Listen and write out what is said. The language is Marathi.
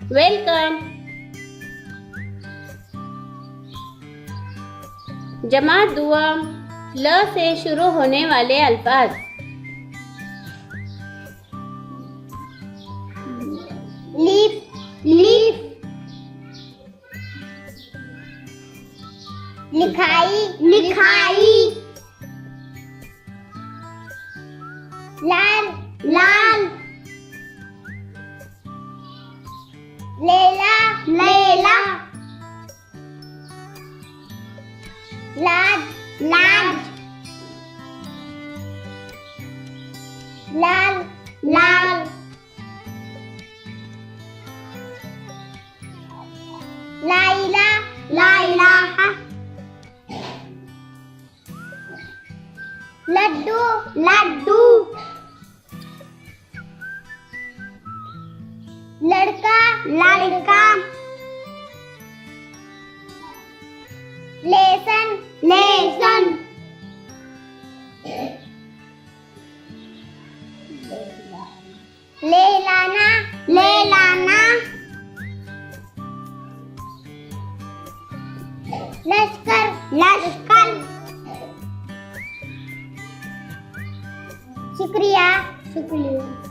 वेलकम। जमात दुआ ल से शुरू होने वाले अल्फाज। Leaf, leaf. लिखाई, लिखाई। लाल, लाल। लेला, लेला। लाज, लाज। लाल, लाल। लाइला, लाइला। लड्डू, लड्डू। लड़का, लड़का। Lesson, lesson. ले लाना, ले लाना। लश्कर, लश्कर। शुक्रिया, शुक्रिया।